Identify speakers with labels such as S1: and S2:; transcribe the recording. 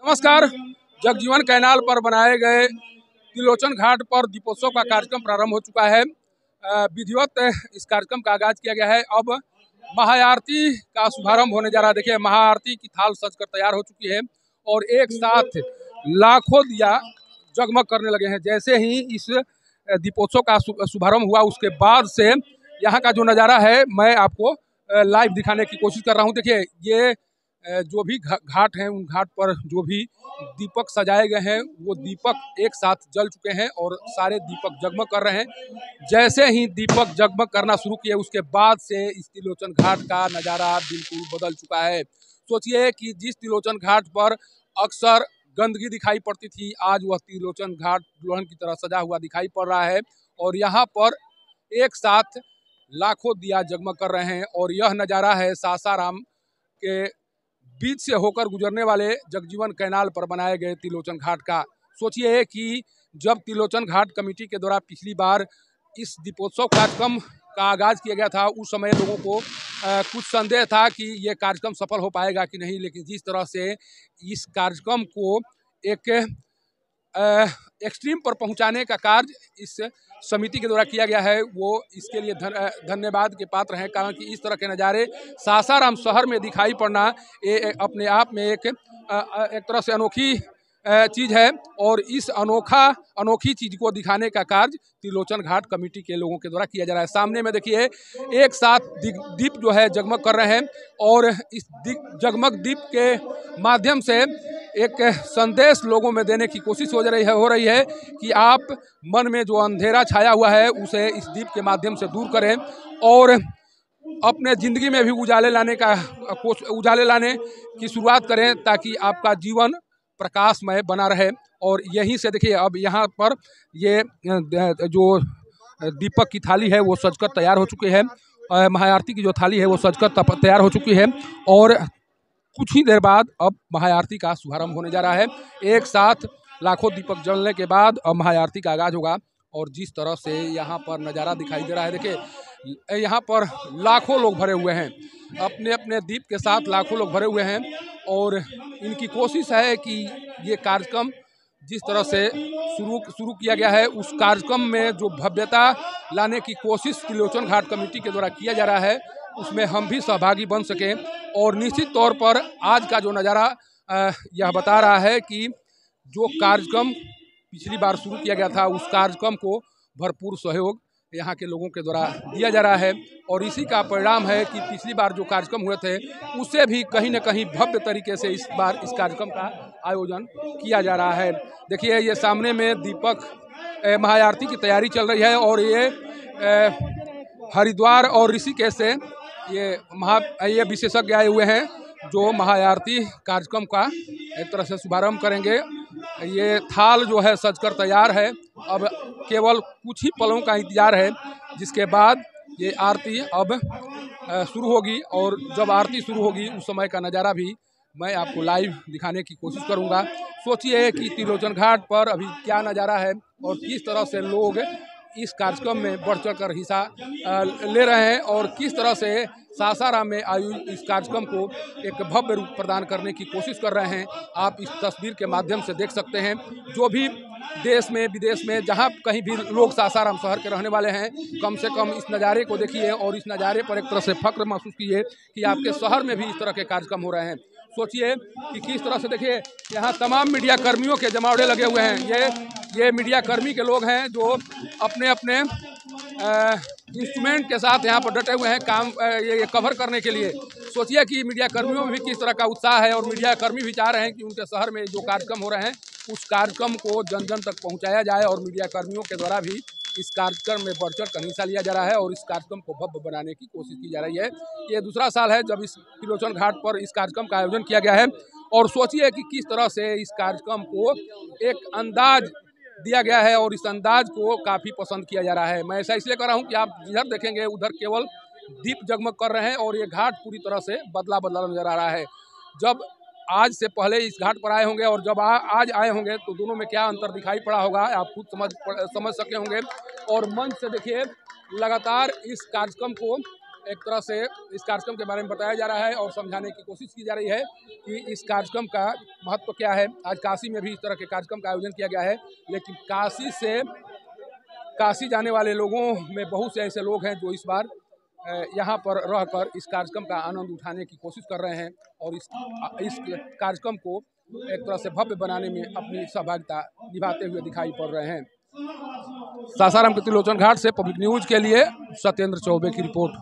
S1: नमस्कार। जगजीवन कैनाल पर बनाए गए त्रिलोचन घाट पर दीपोत्सव का कार्यक्रम प्रारंभ हो चुका है। विधिवत इस कार्यक्रम का आगाज किया गया है। अब महाआरती का शुभारंभ होने जा रहा है। देखिए, महाआरती की थाल सजकर तैयार हो चुकी है और एक साथ लाखों दिया जगमग करने लगे हैं। जैसे ही इस दीपोत्सव का शुभारंभ हुआ, उसके बाद से यहाँ का जो नज़ारा है मैं आपको लाइव दिखाने की कोशिश कर रहा हूँ। देखिए, ये जो भी घाट हैं, उन घाट पर जो भी दीपक सजाए गए हैं, वो दीपक एक साथ जल चुके हैं और सारे दीपक जगमग कर रहे हैं। जैसे ही दीपक जगमग करना शुरू किए, उसके बाद से इस त्रिलोचन घाट का नज़ारा बिल्कुल बदल चुका है। सोचिए कि जिस त्रिलोचन घाट पर अक्सर गंदगी दिखाई पड़ती थी, आज वह त्रिलोचन घाट दुल्हन की तरह सजा हुआ दिखाई पड़ रहा है और यहाँ पर एक साथ लाखों दिया जगमग कर रहे हैं। और यह नज़ारा है सासाराम के बीच से होकर गुजरने वाले जगजीवन कैनाल पर बनाए गए त्रिलोचन घाट का। सोचिए कि जब त्रिलोचन घाट कमेटी के द्वारा पिछली बार इस दीपोत्सव कार्यक्रम का आगाज किया गया था, उस समय लोगों को कुछ संदेह था कि ये कार्यक्रम सफल हो पाएगा कि नहीं। लेकिन जिस तरह से इस कार्यक्रम को एक एक्सट्रीम पर पहुंचाने का कार्य इस समिति के द्वारा किया गया है, वो इसके लिए धन्यवाद के पात्र हैं। कारण कि इस तरह के नज़ारे सासाराम शहर में दिखाई पड़ना ये अपने आप में एक तरह से अनोखी चीज़ है और इस अनोखी चीज़ को दिखाने का कार्य त्रिलोचन घाट कमेटी के लोगों के द्वारा किया जा रहा है। सामने में देखिए, एक साथ दीप जो है जगमग कर रहे हैं और इस जगमग दीप के माध्यम से एक संदेश लोगों में देने की कोशिश हो रही है कि आप मन में जो अंधेरा छाया हुआ है, उसे इस दीप के माध्यम से दूर करें और अपने ज़िंदगी में भी उजाले लाने की शुरुआत करें, ताकि आपका जीवन प्रकाशमय बना रहे। और यहीं से देखिए, अब यहाँ पर ये जो दीपक की थाली है वो सजकर तैयार हो चुकी है। महाआरती की जो थाली है वो सजकर तैयार हो चुकी है और कुछ ही देर बाद अब महाआरती का शुभारंभ होने जा रहा है। एक साथ लाखों दीपक जलने के बाद अब महाआरती का आगाज होगा। और जिस तरह से यहाँ पर नज़ारा दिखाई दे रहा है, देखिए यहाँ पर लाखों लोग भरे हुए हैं, अपने अपने दीप के साथ लाखों लोग भरे हुए हैं और इनकी कोशिश है कि ये कार्यक्रम जिस तरह से शुरू किया गया है, उस कार्यक्रम में जो भव्यता लाने की कोशिश त्रिलोचन घाट कमेटी के द्वारा किया जा रहा है, उसमें हम भी सहभागी बन सकें। और निश्चित तौर पर आज का जो नज़ारा यह बता रहा है कि जो कार्यक्रम पिछली बार शुरू किया गया था, उस कार्यक्रम को भरपूर सहयोग यहाँ के लोगों के द्वारा दिया जा रहा है और इसी का परिणाम है कि पिछली बार जो कार्यक्रम हुए थे, उससे भी कहीं न कहीं भव्य तरीके से इस बार इस कार्यक्रम का आयोजन किया जा रहा है। देखिए, ये सामने में दीपक महाआरती की तैयारी चल रही है और ये हरिद्वार और ऋषिकेश से ये विशेषज्ञ आए हुए हैं जो महाआरती कार्यक्रम का एक तरह से शुभारंभ करेंगे। ये थाल जो है सजकर तैयार है, अब केवल कुछ ही पलों का इंतजार है, जिसके बाद ये आरती अब शुरू होगी और जब आरती शुरू होगी उस समय का नज़ारा भी मैं आपको लाइव दिखाने की कोशिश करूंगा। सोचिए कि त्रिलोचन घाट पर अभी क्या नज़ारा है और किस तरह से लोग इस कार्यक्रम में बढ़ चढ़ कर हिस्सा ले रहे हैं और किस तरह से सासाराम में आयोजित इस कार्यक्रम को एक भव्य रूप प्रदान करने की कोशिश कर रहे हैं। आप इस तस्वीर के माध्यम से देख सकते हैं। जो भी देश में विदेश में जहां कहीं भी लोग सासाराम शहर के रहने वाले हैं, कम से कम इस नज़ारे को देखिए और इस नज़ारे पर एक तरह से फख्र महसूस कीजिए कि आपके शहर में भी इस तरह के कार्यक्रम हो रहे हैं। सोचिए कि किस तरह से, देखिए यहाँ तमाम मीडिया कर्मियों के जमावड़े लगे हुए हैं। ये मीडिया कर्मी के लोग हैं जो अपने अपने इंस्ट्रूमेंट के साथ यहाँ पर डटे हुए हैं काम ये कवर करने के लिए। सोचिए कि मीडिया कर्मियों में भी किस तरह का उत्साह है और मीडिया कर्मी भी चाह रहे हैं कि उनके शहर में जो कार्यक्रम हो रहे हैं, उस कार्यक्रम को जन जन तक पहुँचाया जाए और मीडिया कर्मियों के द्वारा भी इस कार्यक्रम में बढ़ चढ़ कर हिस्सा लिया जा रहा है और इस कार्यक्रम को भव्य बनाने की कोशिश की जा रही है। ये दूसरा साल है जब इस त्रिलोचन घाट पर इस कार्यक्रम का आयोजन किया गया है और सोचिए कि किस तरह से इस कार्यक्रम को एक अंदाज दिया गया है और इस अंदाज को काफ़ी पसंद किया जा रहा है। मैं ऐसा इसलिए कर रहा हूँ कि आप जिधर देखेंगे उधर केवल दीप जगमग कर रहे हैं और ये घाट पूरी तरह से बदला नजर आ रहा है। जब आज से पहले इस घाट पर आए होंगे और जब आज आए होंगे तो दोनों में क्या अंतर दिखाई पड़ा होगा, आप खुद समझ सके होंगे। और मंच से देखिए लगातार इस कार्यक्रम को एक तरह से इस कार्यक्रम के बारे में बताया जा रहा है और समझाने की कोशिश की जा रही है कि इस कार्यक्रम का महत्व क्या है। आज काशी में भी इस तरह के कार्यक्रम का आयोजन किया गया है, लेकिन काशी जाने वाले लोगों में बहुत से ऐसे लोग हैं जो इस बार यहाँ पर रहकर इस कार्यक्रम का आनंद उठाने की कोशिश कर रहे हैं और इस कार्यक्रम को एक तरह से भव्य बनाने में अपनी सहभागिता निभाते हुए दिखाई पड़ रहे हैं। सासाराम के त्रिलोचन घाट से पब्लिक न्यूज के लिए सत्येंद्र चौबे की रिपोर्ट।